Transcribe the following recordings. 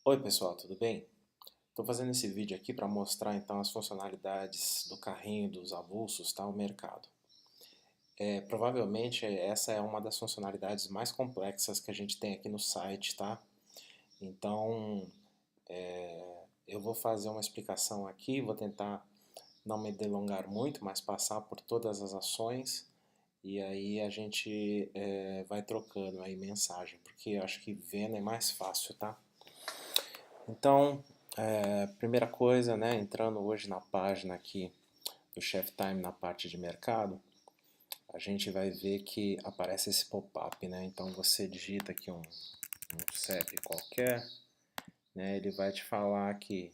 Oi pessoal, tudo bem? Estou fazendo esse vídeo aqui para mostrar então as funcionalidades do carrinho dos avulsos, tá, ao mercado. Provavelmente essa é uma das funcionalidades mais complexas que a gente tem aqui no site, tá? Então eu vou fazer uma explicação aqui, vou tentar não me delongar muito, mas passar por todas as ações e aí a gente vai trocando aí mensagem, porque eu acho que vendo é mais fácil, tá? Então, primeira coisa, né, entrando hoje na página aqui do Chef Time na parte de mercado, a gente vai ver que aparece esse pop-up, né? Então você digita aqui um CEP qualquer, né? Ele vai te falar que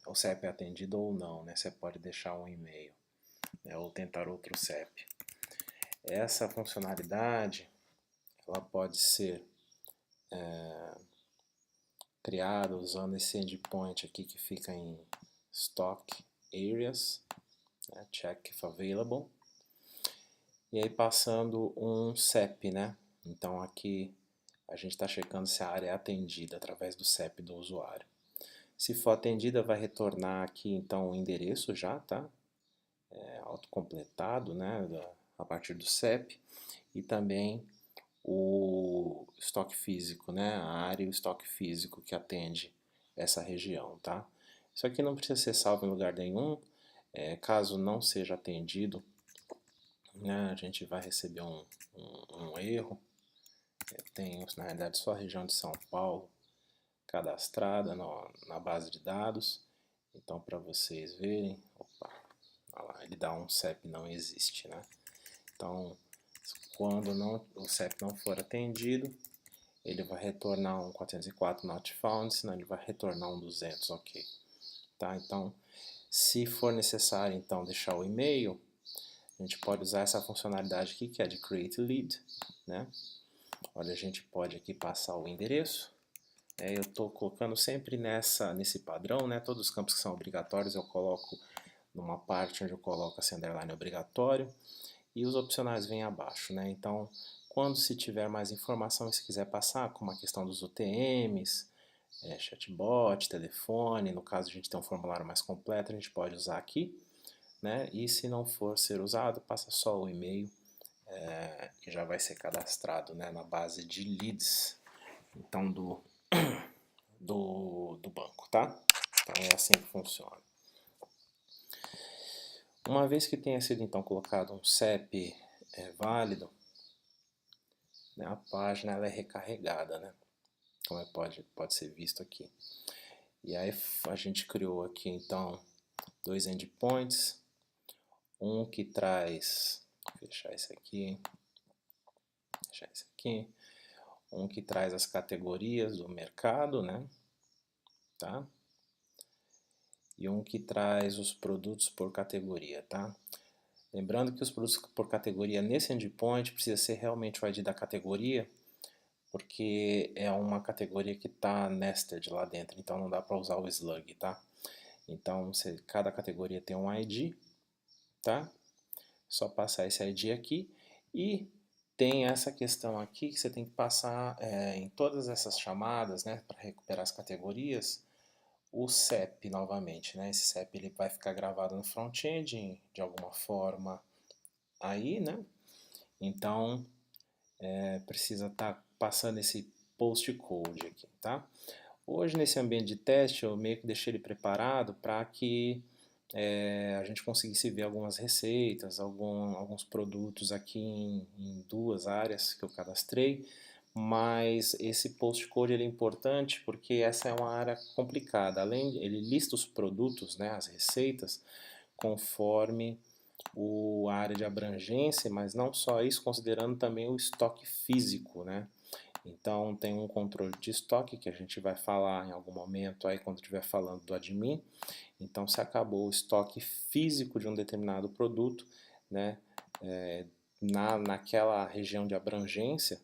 o CEP é atendido ou não, né? Você pode deixar um e-mail, né, ou tentar outro CEP. Essa funcionalidade, ela pode ser criada usando esse endpoint aqui que fica em Stock Areas, né, check if available, e aí passando um CEP, né? Então aqui a gente está checando se a área é atendida através do CEP do usuário. Se for atendida, vai retornar aqui então o endereço já, tá? Autocompletado, né? A partir do CEP, e também o estoque físico, né? A área e o estoque físico que atende essa região, tá? Isso aqui não precisa ser salvo em lugar nenhum. Caso não seja atendido, né, a gente vai receber um erro. Tem, na realidade, só a região de São Paulo cadastrada na base de dados. Então, para vocês verem, opa, olha lá, ele dá um CEP não existe, né? Então, quando o CEP não for atendido, ele vai retornar um 404 not found, senão ele vai retornar um 200, ok. Tá? Então, se for necessário então deixar o e-mail, a gente pode usar essa funcionalidade aqui que é de create lead, né? Olha, a gente pode aqui passar o endereço. Eu estou colocando sempre nesse padrão, né? Todos os campos que são obrigatórios eu coloco numa parte onde eu coloco esse underline obrigatório e os opcionais vêm abaixo, né? Então, quando se tiver mais informação e se quiser passar, como a questão dos UTMs, chatbot, telefone, no caso a gente tem um formulário mais completo, a gente pode usar aqui, né? E se não for ser usado, passa só o e-mail que já vai ser cadastrado, né, na base de leads, então do banco, tá? Então é assim que funciona. Uma vez que tenha sido então colocado um CEP válido, né, a página ela é recarregada, né? Como pode ser visto aqui. E aí a gente criou aqui então dois endpoints, um que traz, vou fechar esse aqui, um que traz as categorias do mercado, né? Tá? E um que traz os produtos por categoria, tá? Lembrando que os produtos por categoria nesse endpoint precisa ser realmente o ID da categoria, porque é uma categoria que está nested lá dentro, então não dá para usar o slug, tá? Então cada categoria tem um ID, tá? Só passar esse ID aqui e tem essa questão aqui que você tem que passar em todas essas chamadas, né, para recuperar as categorias, o CEP novamente, né? Esse CEP ele vai ficar gravado no front-end de alguma forma aí, né? Então precisa estar passando esse postcode aqui, tá? Hoje nesse ambiente de teste eu meio que deixei ele preparado para que a gente conseguisse ver algumas receitas, alguns produtos aqui em duas áreas que eu cadastrei, mas esse postcode ele é importante porque essa é uma área complicada. Além, ele lista os produtos, né, as receitas, conforme a área de abrangência, mas não só isso, considerando também o estoque físico, né? Então tem um controle de estoque que a gente vai falar em algum momento aí quando estiver falando do admin. Então se acabou o estoque físico de um determinado produto, né, naquela região de abrangência,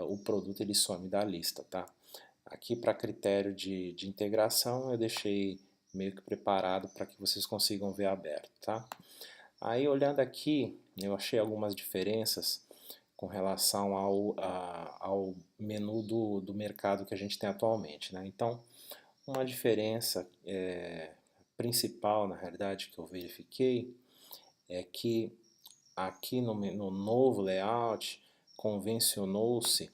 o produto ele some da lista, tá? Aqui para critério de integração eu deixei meio que preparado para que vocês consigam ver aberto, tá? Aí olhando aqui, eu achei algumas diferenças com relação ao menu do mercado que a gente tem atualmente, né? Então, uma diferença principal, na realidade, que eu verifiquei é que aqui no novo layout convencionou-se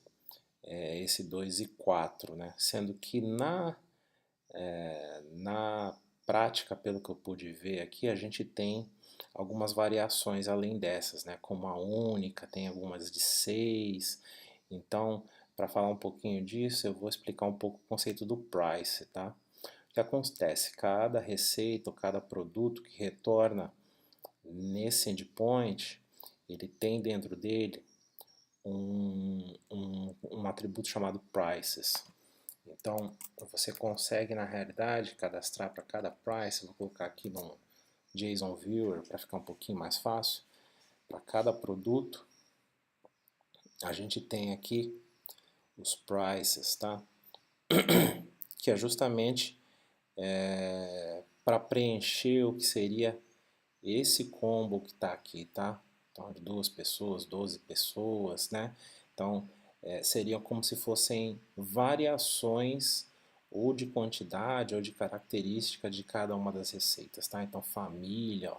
esse 2 e 4, né? Sendo que na prática, pelo que eu pude ver aqui, a gente tem algumas variações além dessas, né? Como a única, tem algumas de 6. Então, para falar um pouquinho disso, eu vou explicar um pouco o conceito do price, tá? O que acontece? Cada receita ou cada produto que retorna nesse endpoint, ele tem dentro dele um atributo chamado prices. Então, você consegue, na realidade, cadastrar para cada price. Vou colocar aqui no JSON Viewer para ficar um pouquinho mais fácil. Para cada produto, a gente tem aqui os prices, tá? Que é justamente para preencher o que seria esse combo que está aqui, tá? Então, de 2 pessoas, 12 pessoas, né? Então, seriam como se fossem variações ou de quantidade ou de característica de cada uma das receitas, tá? Então, família, ó,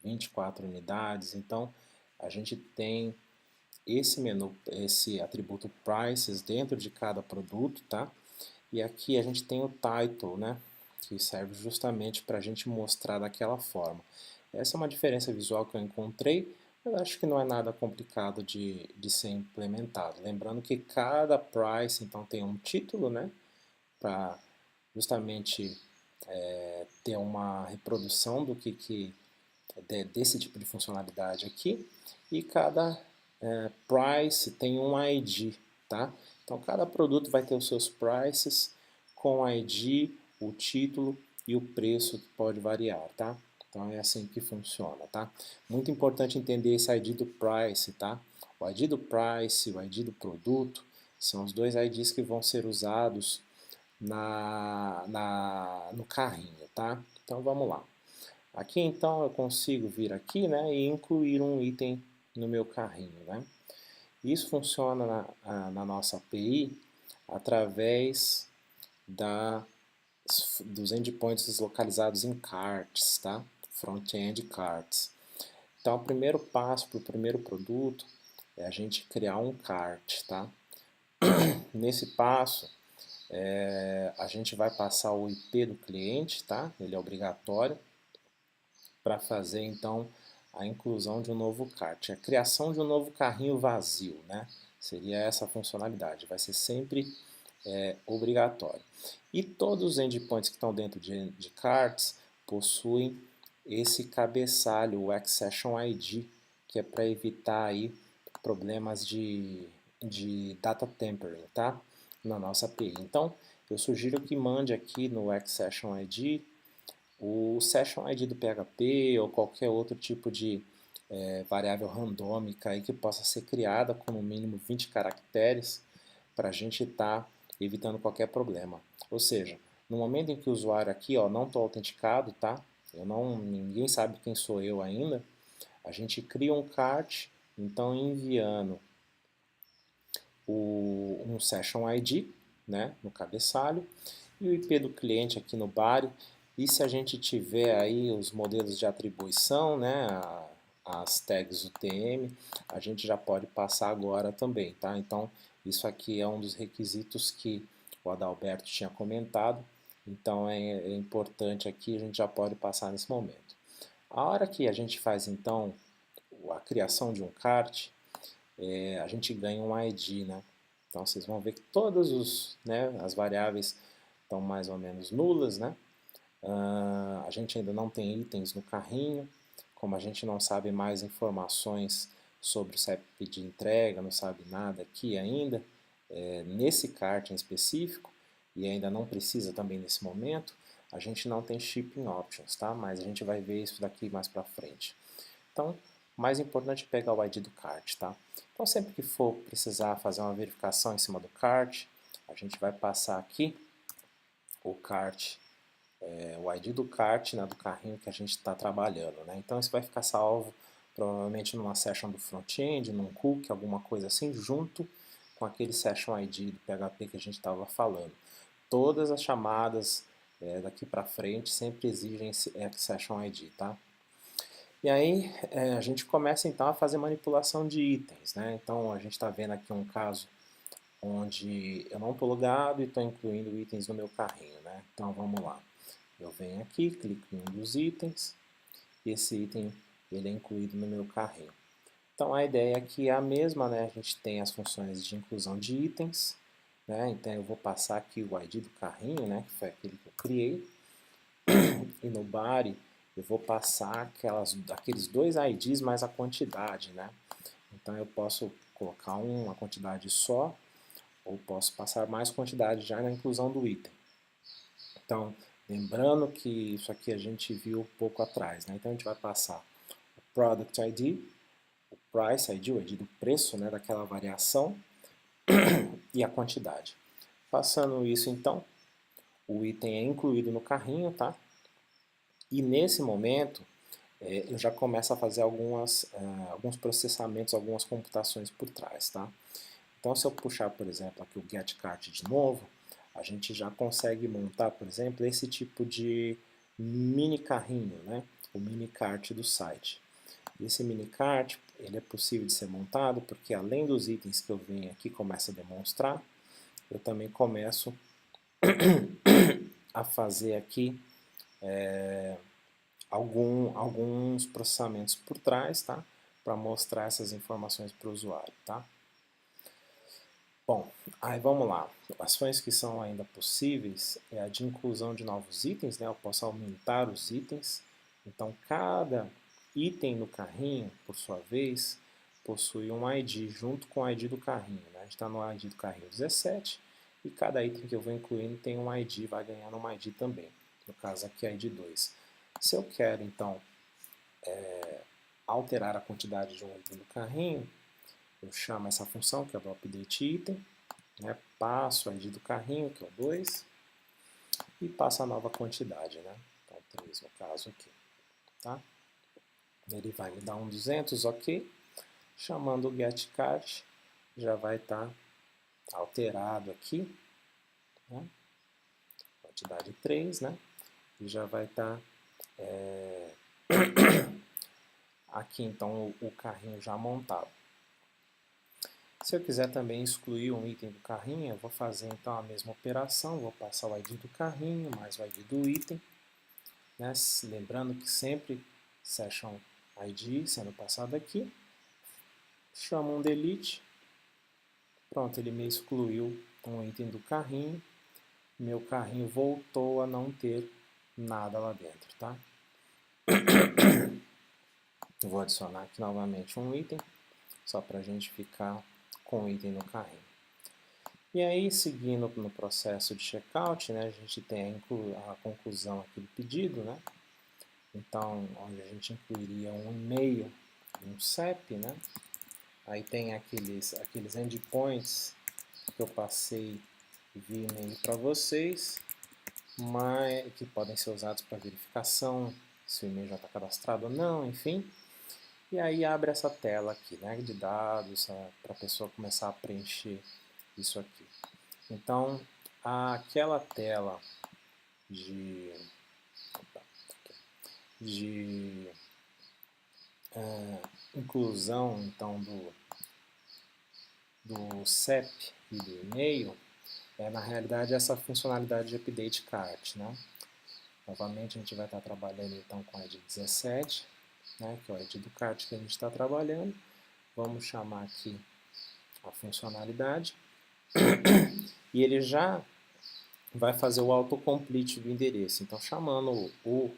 24 unidades. Então, a gente tem esse menu, esse atributo prices dentro de cada produto, tá? E aqui a gente tem o title, né? Que serve justamente para a gente mostrar daquela forma. Essa é uma diferença visual que eu encontrei, mas acho que não é nada complicado de ser implementado. Lembrando que cada price então tem um título, né? Para justamente ter uma reprodução do que desse tipo de funcionalidade aqui, e cada price tem um ID, tá? Então cada produto vai ter os seus prices com ID, o título e o preço que pode variar, tá? Então é assim que funciona, tá? Muito importante entender esse ID do price, tá? O ID do price, o ID do produto são os dois IDs que vão ser usados no carrinho, tá? Então vamos lá. Aqui então eu consigo vir aqui, né, e incluir um item no meu carrinho, né? Isso funciona na nossa API através dos endpoints localizados em carts, tá? Front-end carts. Então o primeiro passo para o primeiro produto é a gente criar um cart, tá? Nesse passo a gente vai passar o IP do cliente, tá? Ele é obrigatório para fazer então a inclusão de um novo kart, a criação de um novo carrinho vazio, né? Seria essa a funcionalidade, vai ser sempre obrigatório. E todos os endpoints que estão dentro de carts possuem esse cabeçalho, o Accession ID, que é para evitar aí problemas de data tampering, tá? Na nossa API. Então, eu sugiro que mande aqui no Accession ID o Session ID do PHP ou qualquer outro tipo de variável randômica aí que possa ser criada com no mínimo 20 caracteres para a gente estar evitando qualquer problema. Ou seja, no momento em que o usuário aqui, ó, não estou autenticado, tá? Ninguém sabe quem sou eu ainda. A gente cria um cart, então enviando um Session ID, né, no cabeçalho, e o IP do cliente aqui no body. E se a gente tiver aí os modelos de atribuição, né, as tags UTM, a gente já pode passar agora também, tá? Então, isso aqui é um dos requisitos que o Adalberto tinha comentado, então é importante aqui, a gente já pode passar nesse momento. A hora que a gente faz, então, a criação de um cart, a gente ganha um ID, né? Então vocês vão ver que todas as variáveis estão mais ou menos nulas, né? A gente ainda não tem itens no carrinho, como a gente não sabe mais informações sobre o CEP de entrega, não sabe nada aqui ainda, nesse kart em específico, e ainda não precisa também nesse momento, a gente não tem shipping options, tá? Mas a gente vai ver isso daqui mais para frente. Então, o mais importante é pegar o ID do kart, tá? Então, sempre que for precisar fazer uma verificação em cima do kart, a gente vai passar aqui o kart, o ID do kart, né, do carrinho que a gente está trabalhando, né? Então, isso vai ficar salvo provavelmente numa session do front-end, num cookie, alguma coisa assim, junto com aquele session ID do PHP que a gente estava falando. Todas as chamadas daqui para frente sempre exigem session ID, tá? E aí a gente começa então a fazer manipulação de itens, né? Então a gente está vendo aqui um caso onde eu não estou logado e estou incluindo itens no meu carrinho, né? Então vamos lá. Eu venho aqui, clico em um dos itens, e esse item ele é incluído no meu carrinho. Então a ideia aqui é a mesma, né? A gente tem as funções de inclusão de itens, né? Então eu vou passar aqui o ID do carrinho, né? Que foi aquele que eu criei, e no body eu vou passar aqueles dois IDs mais a quantidade, né? Então eu posso colocar uma quantidade só, ou posso passar mais quantidade já na inclusão do item. Então, lembrando que isso aqui a gente viu um pouco atrás, né? Então a gente vai passar o Product ID, o Price ID, o ID do preço, né, daquela variação, e a quantidade. Passando isso então, o item é incluído no carrinho, tá? E nesse momento, eu já começo a fazer alguns processamentos, algumas computações por trás, tá? Então, se eu puxar, por exemplo, aqui o getCart de novo, a gente já consegue montar, por exemplo, esse tipo de mini carrinho, né? O mini cart do site. Esse mini cart, ele é possível de ser montado porque além dos itens que eu venho aqui começo a demonstrar, eu também começo a fazer aqui alguns processamentos por trás, tá? Para mostrar essas informações para o usuário, tá? Bom, aí vamos lá. Ações que são ainda possíveis é a de inclusão de novos itens, né? Eu posso aumentar os itens. Então, cada item no carrinho, por sua vez, possui um ID junto com o ID do carrinho, né? A gente está no ID do carrinho 17 e cada item que eu vou incluindo tem um ID, vai ganhando um ID também. No caso aqui, ID 2. Se eu quero, então, alterar a quantidade de um item do carrinho, eu chamo essa função, que é do update item, né? Passo o ID do carrinho, que é o 2, e passo a nova quantidade, né? Então 3 no caso aqui, tá? Ele vai me dar um 200, ok. Chamando o getCart, já vai estar alterado aqui, né? Quantidade 3, né? E já vai estar aqui então o carrinho já montado. Se eu quiser também excluir um item do carrinho, eu vou fazer então a mesma operação, vou passar o ID do carrinho mais o ID do item, né? Lembrando que sempre session ID sendo passado aqui, chamo um delete, pronto, ele me excluiu um item do carrinho, meu carrinho voltou a não ter nada lá dentro, tá? Eu vou adicionar aqui novamente um item, só para a gente ficar com o item no carrinho. E aí, seguindo no processo de checkout, né, a gente tem a conclusão aqui do pedido, né? Então, onde a gente incluiria um e-mail e um CEP, né? Aí tem aqueles endpoints que eu passei via e-mail para vocês, mas que podem ser usados para verificação, se o e-mail já está cadastrado ou não, enfim. E aí abre essa tela aqui, né, de dados, para a pessoa começar a preencher isso aqui. Então, aquela tela de inclusão então do CEP e do e-mail é na realidade essa funcionalidade de update cart, né? Novamente a gente vai estar trabalhando então com a ID 17, né, que é o ID do cart que a gente está trabalhando. Vamos chamar aqui a funcionalidade e ele já vai fazer o autocomplete do endereço. Então chamando o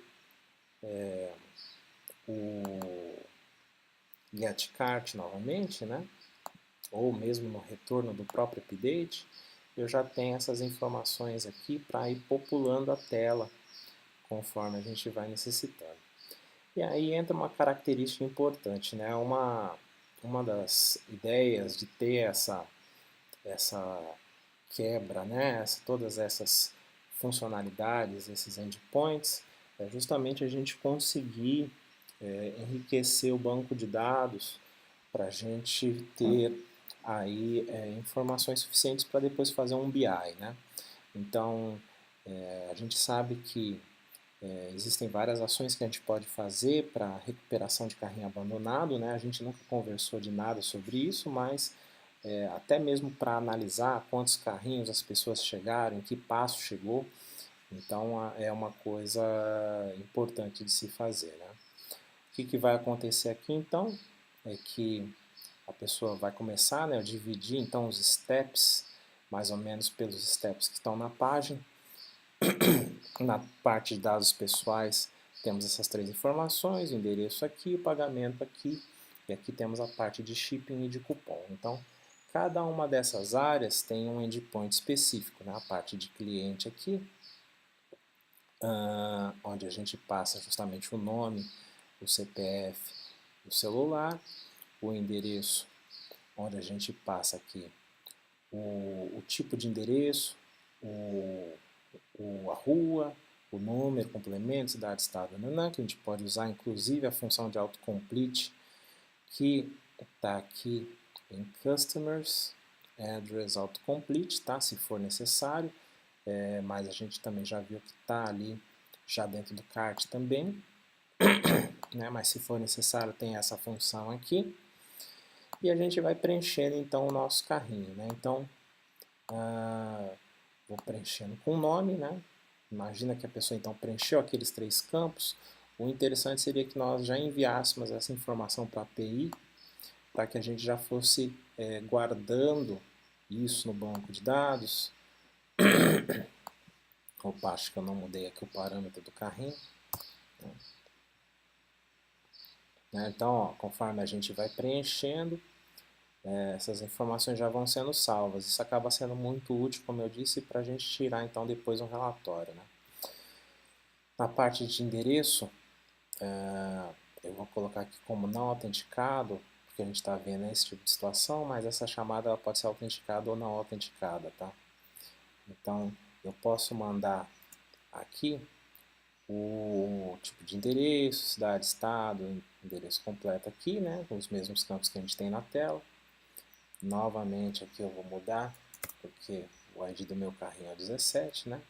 getCart novamente, né? Ou mesmo no retorno do próprio update, eu já tenho essas informações aqui para ir populando a tela conforme a gente vai necessitando. E aí entra uma característica importante, né? Uma das ideias de ter essa quebra, né? Todas essas funcionalidades, esses endpoints, é justamente a gente conseguir enriquecer o banco de dados para a gente ter aí informações suficientes para depois fazer um BI, né? Então, a gente sabe que existem várias ações que a gente pode fazer para recuperação de carrinho abandonado, né? A gente nunca conversou de nada sobre isso, mas até mesmo para analisar quantos carrinhos as pessoas chegaram, em que passo chegou, então é uma coisa importante de se fazer, né? O que vai acontecer aqui então é que a pessoa vai começar, né, a dividir então os steps, mais ou menos pelos steps que estão na página. Na parte de dados pessoais temos essas três informações, o endereço aqui, o pagamento aqui, e aqui temos a parte de shipping e de cupom. Então, cada uma dessas áreas tem um endpoint específico, né? A parte de cliente aqui, onde a gente passa justamente o nome, o CPF, o celular, o endereço, onde a gente passa aqui o tipo de endereço, a rua, o número, complemento, cidade, estado, que a gente pode usar inclusive a função de autocomplete que está aqui em Customers Address Autocomplete, tá? Se for necessário, mas a gente também já viu que está ali já dentro do cart também, né? Mas se for necessário tem essa função aqui e a gente vai preenchendo então o nosso carrinho, né? Então vou preenchendo com o nome, né? Imagina que a pessoa então preencheu aqueles três campos. O interessante seria que nós já enviássemos essa informação para a API, para que a gente já fosse guardando isso no banco de dados. Opa, acho que eu não mudei aqui o parâmetro do carrinho. Então, ó, conforme a gente vai preenchendo, essas informações já vão sendo salvas. Isso acaba sendo muito útil, como eu disse, para a gente tirar então depois um relatório, né? Na parte de endereço, eu vou colocar aqui como não autenticado, porque a gente está vendo esse tipo de situação, mas essa chamada ela pode ser autenticada ou não autenticada, tá? Então, eu posso mandar aqui o tipo de endereço, cidade, estado, endereço completo aqui, né? Com os mesmos campos que a gente tem na tela. Novamente aqui eu vou mudar, porque o ID do meu carrinho é 17, né?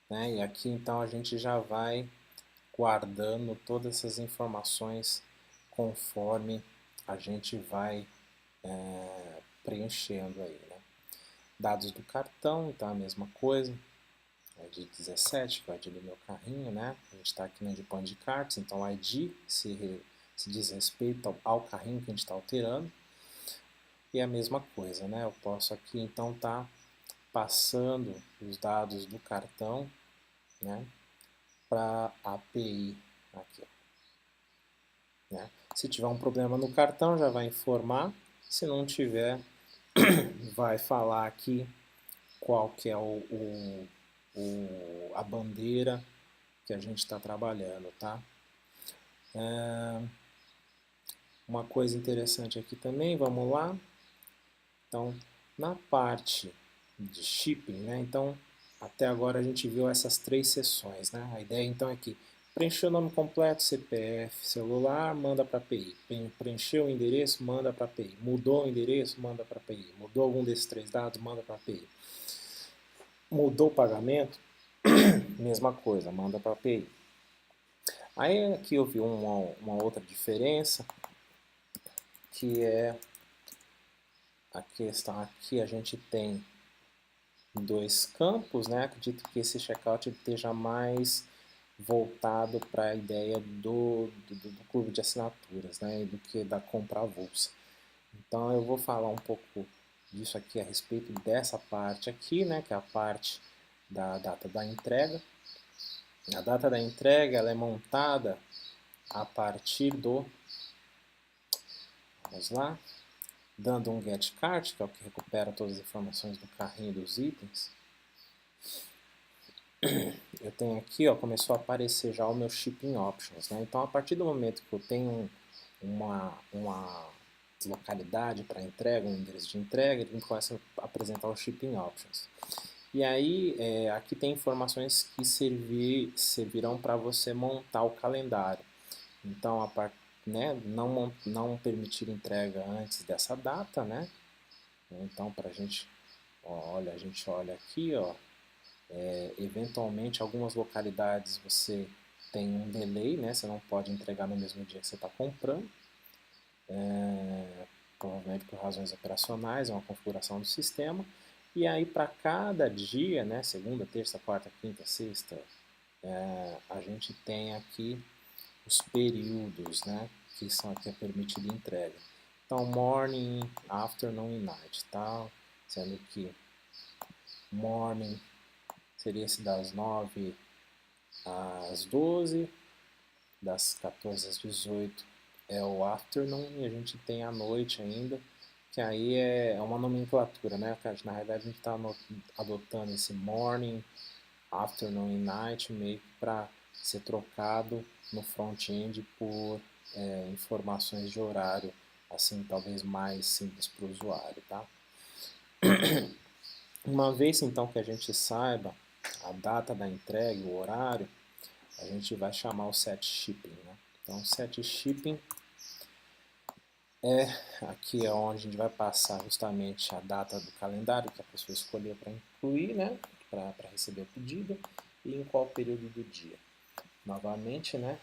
E aqui então a gente já vai guardando todas essas informações conforme a gente vai preenchendo aí, né? Dados do cartão, então a mesma coisa, ID 17, que é o ID do meu carrinho, né? A gente está aqui no endpoint de cards, então o ID se diz respeito ao carrinho que a gente está alterando. E a mesma coisa, né? Eu posso aqui então estar passando os dados do cartão, né, para a API aqui, né? Se tiver um problema no cartão, já vai informar. Se não tiver, vai falar aqui qual que é a bandeira que a gente está trabalhando, tá? Uma coisa interessante aqui também, vamos lá. Então, na parte de shipping, né? Então, até agora a gente viu essas três seções, né? A ideia então é que preencheu o nome completo, CPF, celular, manda para a API. Preencheu o endereço, manda para a API. Mudou o endereço, manda para a API. Mudou algum desses três dados, manda para a API. Mudou o pagamento, mesma coisa, manda para a API. Aí aqui eu vi uma outra diferença, que é a questão aqui a gente tem dois campos, né? Acredito que esse checkout esteja mais voltado para a ideia do clube de assinaturas, né? Do que da compra avulsa. Então eu vou falar um pouco disso aqui a respeito dessa parte aqui, né? Que é a parte da data da entrega. A data da entrega ela é montada a partir do, vamos lá, dando um get cart, que é o que recupera todas as informações do carrinho dos itens. Eu tenho aqui, ó, começou a aparecer já o meu shipping options, né? Então, a partir do momento que eu tenho uma localidade para entrega, um endereço de entrega, ele começa a apresentar o shipping options. E aí, aqui tem informações que servirão para você montar o calendário. Então, né, não permitir entrega antes dessa data, né? Então, para a gente olha aqui, ó, eventualmente algumas localidades você tem um delay, né? Você não pode entregar no mesmo dia que você está comprando, provavelmente por razões operacionais, é uma configuração do sistema. E aí para cada dia, né? Segunda, terça, quarta, quinta, sexta, a gente tem aqui os períodos, né? Que são aqui a permitida entrega. Então, morning, afternoon e night, tá? Sendo que morning seria esse das 9 às 12, das 14 às 18 é o afternoon, e a gente tem a noite ainda, que aí é uma nomenclatura, né? Na realidade a gente está adotando esse morning, afternoon e night meio que para ser trocado no front-end por informações de horário, assim, talvez mais simples para o usuário, tá? Uma vez então que a gente saiba a data da entrega, o horário, a gente vai chamar o set shipping, né? Então, set shipping aqui é onde a gente vai passar justamente a data do calendário que a pessoa escolheu para incluir, né? Para receber o pedido e em qual período do dia. Novamente, né?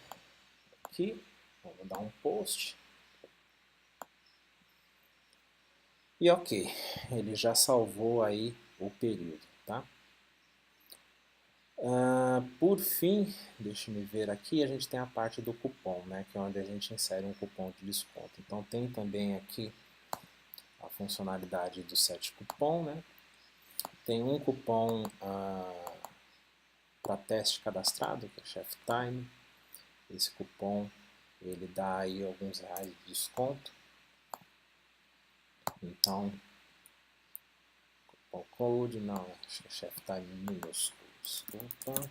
Aqui, vou dar um post. E ok, ele já salvou aí o período, tá? Por fim, deixa me ver aqui, a gente tem a parte do cupom, né? Que é onde a gente insere um cupom de desconto. Então tem também aqui a funcionalidade do set cupom, né? Tem um cupom para teste cadastrado, que é Chef Time. Esse cupom ele dá aí alguns reais de desconto. Então, cupom code, não, Chef Time minúsculo, desculpa.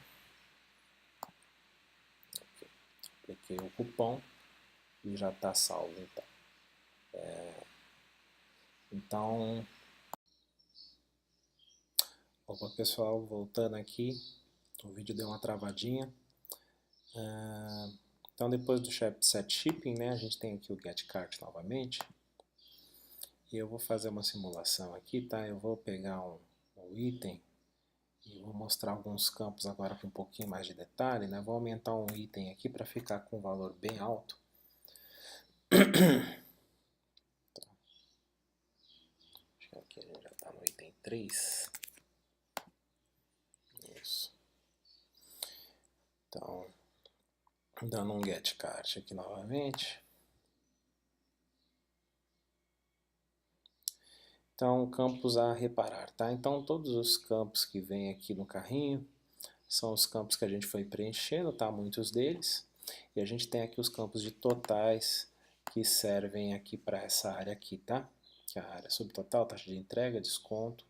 Apliquei o cupom e já está salvo, então. Então, opa pessoal, voltando aqui, o vídeo deu uma travadinha. Então depois do set shipping, né, a gente tem aqui o get cart novamente. E eu vou fazer uma simulação aqui, tá? Eu vou pegar um item e vou mostrar alguns campos agora com um pouquinho mais de detalhe, né? Vou aumentar um item aqui para ficar com um valor bem alto. Acho que aqui a gente já está no item 3. Isso. Então, dando um get cart aqui novamente. Então, campos a reparar, tá? Então, todos os campos que vem aqui no carrinho são os campos que a gente foi preenchendo, tá? Muitos deles. E a gente tem aqui os campos de totais que servem aqui para essa área aqui, tá? Que é a área subtotal, taxa de entrega, desconto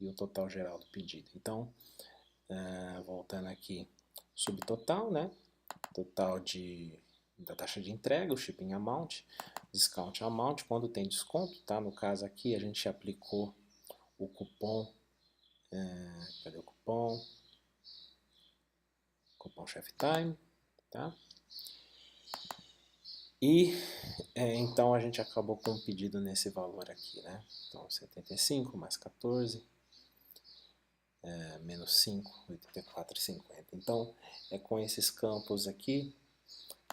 e o total geral do pedido. Então, voltando aqui, subtotal, né? Total da taxa de entrega, o shipping amount, discount amount, quando tem desconto, tá? No caso aqui a gente aplicou o cupom, cadê o cupom? Cupom Chef Time, tá? E então a gente acabou com um pedido nesse valor aqui, né? Então 75 mais 14, menos 5, 84,50. Então é com esses campos aqui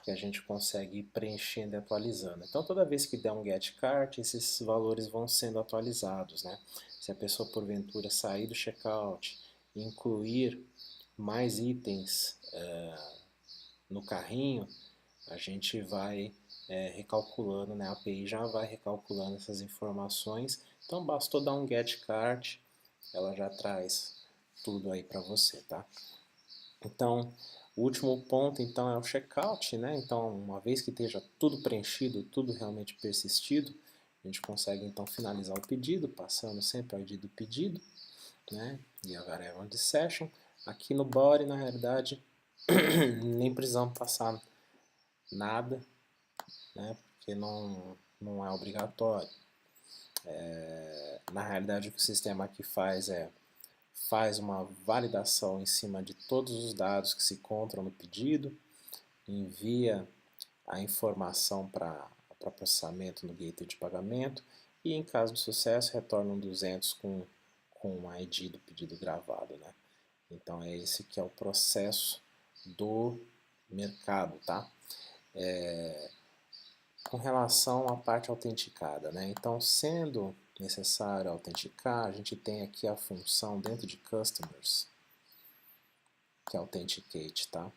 que a gente consegue ir preenchendo e atualizando. Então toda vez que der um get cart, esses valores vão sendo atualizados, né? Se a pessoa porventura sair do checkout e incluir mais itens no carrinho, a gente vai recalculando, né? A API já vai recalculando essas informações. Então bastou dar um get cart, ela já traz tudo aí para você, tá? Então, o último ponto então é o checkout, né? Então, uma vez que esteja tudo preenchido, tudo realmente persistido, a gente consegue então finalizar o pedido, passando sempre ao ID do pedido, né? E a variável de session. Aqui no body, na realidade, nem precisamos passar nada, né? Porque não é obrigatório. Na realidade, o que o sistema aqui faz uma validação em cima de todos os dados que se encontram no pedido, envia a informação para processamento no gateway de pagamento e, em caso de sucesso, retorna um 200 com o ID do pedido gravado, né? Então é esse que é o processo do mercado, tá? Com relação à parte autenticada, né? Então, sendo necessário autenticar, a gente tem aqui a função dentro de Customers, que é Authenticate, tá?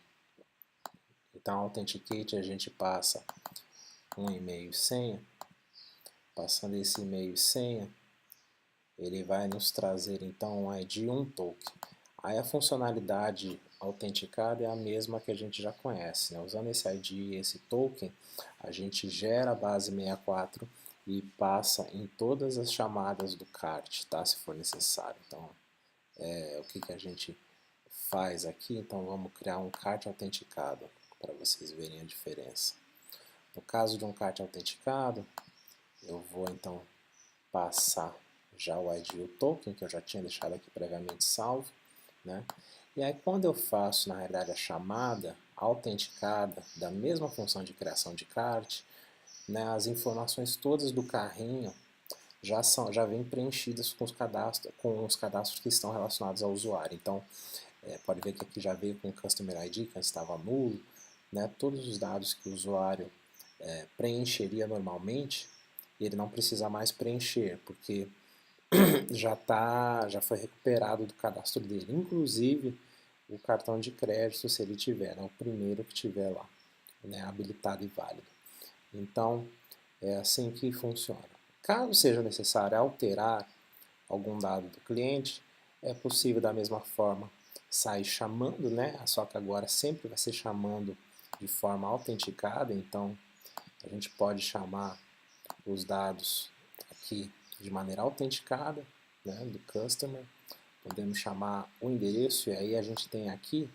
Então, Authenticate a gente passa um e-mail e senha. Passando esse e-mail e senha, ele vai nos trazer então um ID e um token. Aí a funcionalidade autenticada é a mesma que a gente já conhece, né? Usando esse ID e esse token, a gente gera a base 64 e passa em todas as chamadas do cart, tá? Se for necessário. Então, o que a gente faz aqui? Então, vamos criar um cart autenticado para vocês verem a diferença. No caso de um cart autenticado, eu vou então passar já o ID e o token, que eu já tinha deixado aqui previamente salvo, né? E aí quando eu faço, na realidade, a chamada autenticada da mesma função de criação de cart, né, as informações todas do carrinho já vêm preenchidas com os cadastros que estão relacionados ao usuário. Então, pode ver que aqui já veio com o Customer ID, que antes estava nulo, né, todos os dados que o usuário preencheria normalmente, ele não precisa mais preencher, porque já foi recuperado do cadastro dele, inclusive o cartão de crédito, se ele tiver, né, o primeiro que tiver lá, né, habilitado e válido. Então, é assim que funciona. Caso seja necessário alterar algum dado do cliente, é possível da mesma forma sair chamando, né, só que agora sempre vai ser chamando de forma autenticada, então a gente pode chamar os dados aqui de maneira autenticada, né, do customer. Podemos chamar o endereço e aí a gente tem aqui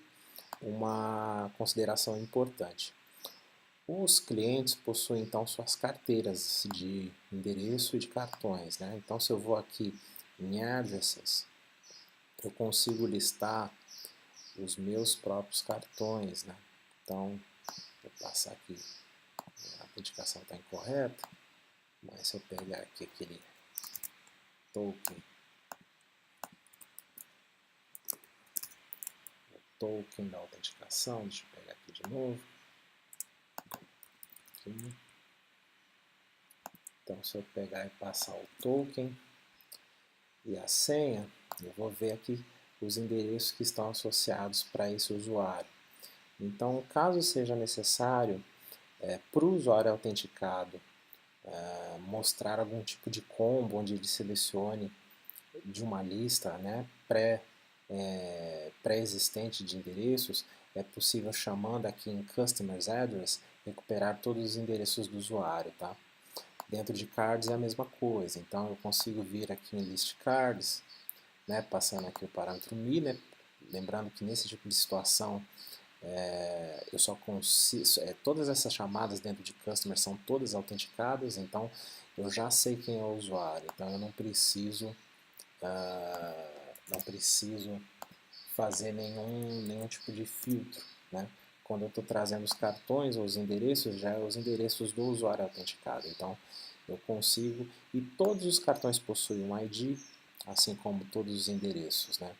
uma consideração importante. Os clientes possuem então suas carteiras de endereço e de cartões, né? Então se eu vou aqui em Addresses, eu consigo listar os meus próprios cartões, né? Então, vou passar aqui, a autenticação está incorreta, mas se eu pegar aqui aquele token da autenticação, deixa eu pegar aqui de novo. Aqui. Então, se eu pegar e passar o token e a senha, eu vou ver aqui os endereços que estão associados para esse usuário. Então, caso seja necessário, para o usuário autenticado, mostrar algum tipo de combo onde ele selecione de uma lista, né, pré-existente de endereços, é possível, chamando aqui em Customers Address, recuperar todos os endereços do usuário, tá? Dentro de cards é a mesma coisa, então eu consigo vir aqui em List Cards, né, passando aqui o parâmetro me, né, lembrando que nesse tipo de situação eu só consigo, todas essas chamadas dentro de Customer são todas autenticadas, então eu já sei quem é o usuário, então eu não preciso fazer nenhum tipo de filtro, né? Quando eu estou trazendo os cartões ou os endereços, já é os endereços do usuário autenticado. Então, eu consigo, e todos os cartões possuem um ID, assim como todos os endereços, né?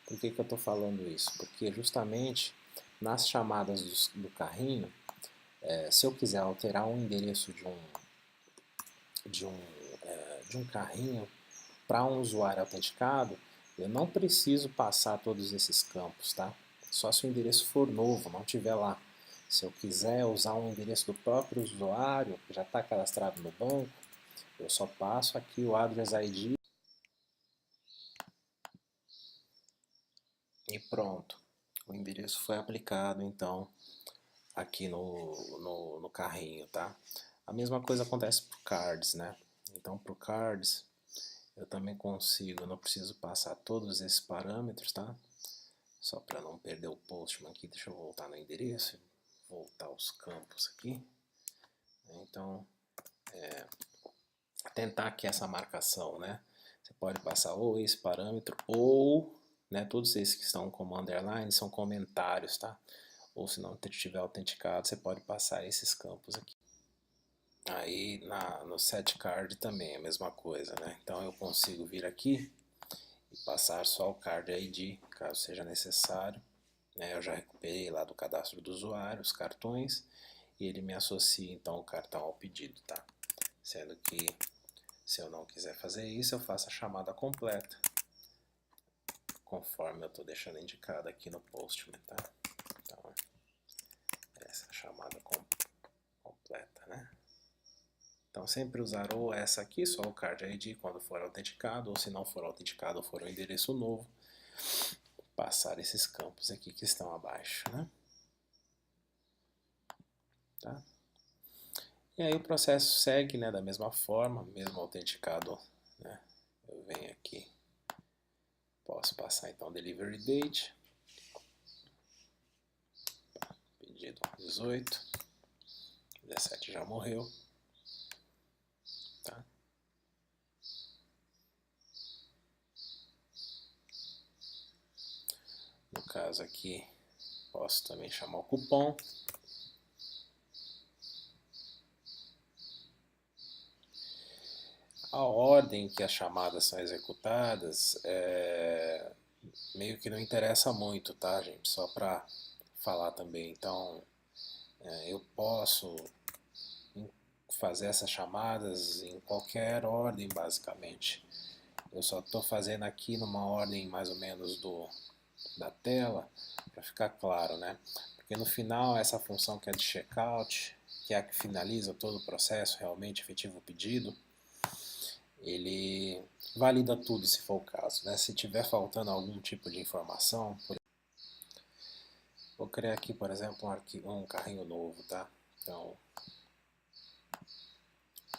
Por que eu estou falando isso? Porque justamente nas chamadas do carrinho, se eu quiser alterar um endereço de um carrinho para um usuário autenticado, eu não preciso passar todos esses campos, tá? Só se o endereço for novo, não tiver lá. Se eu quiser usar um endereço do próprio usuário, que já está cadastrado no banco, eu só passo aqui o Address ID e pronto. O endereço foi aplicado, então, aqui no carrinho, tá? A mesma coisa acontece para o Cards, né? Então, para o Cards, eu também consigo, não preciso passar todos esses parâmetros, tá? Só para não perder o postman aqui, deixa eu voltar no endereço, voltar os campos aqui. Então, tentar aqui essa marcação, né? Você pode passar ou esse parâmetro ou, né, todos esses que estão como underline são comentários, tá? ou se não estiver autenticado, você pode passar esses campos aqui. Aí no set card também é a mesma coisa, né? Então eu consigo vir aqui e passar só o card ID, caso seja necessário. Eu já recuperei lá do cadastro do usuário os cartões e ele me associa então o cartão ao pedido, tá? Sendo que se eu não quiser fazer isso, eu faço a chamada completa, conforme eu estou deixando indicado aqui no Postman, tá? Então, essa é a chamada completa, né? Então sempre usar ou essa aqui, só o Card ID quando for autenticado, ou se não for autenticado ou for um endereço novo, passar esses campos aqui que estão abaixo, né? Tá? E aí o processo segue, né, da mesma forma, mesmo autenticado, né? Eu venho aqui, posso passar então Delivery Date, pedido 18, 17 já morreu, tá? No caso aqui, posso também chamar o cupom. A ordem que as chamadas são executadas meio que não interessa muito, tá, gente? Só para falar também. Então, eu posso fazer essas chamadas em qualquer ordem, basicamente. Eu só estou fazendo aqui numa ordem mais ou menos da tela, para ficar claro, né? Porque no final, essa função que é de checkout, que é a que finaliza todo o processo, realmente efetivo o pedido, ele valida tudo se for o caso, né? Se tiver faltando algum tipo de informação, vou criar aqui, por exemplo, um carrinho novo, tá? Então,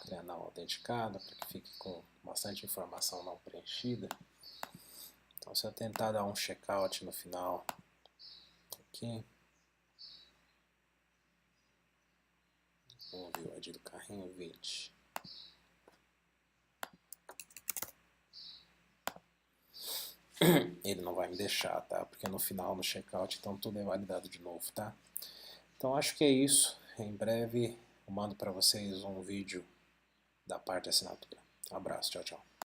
criar não autenticado, para que fique com bastante informação não preenchida. Então, se eu tentar dar um checkout no final, aqui, vamos ver o ID do carrinho, 20. Ele não vai me deixar, tá? Porque no final, no checkout, então tudo é validado de novo, tá? Então acho que é isso. Em breve eu mando para vocês um vídeo da parte de assinatura. Um abraço, tchau, tchau.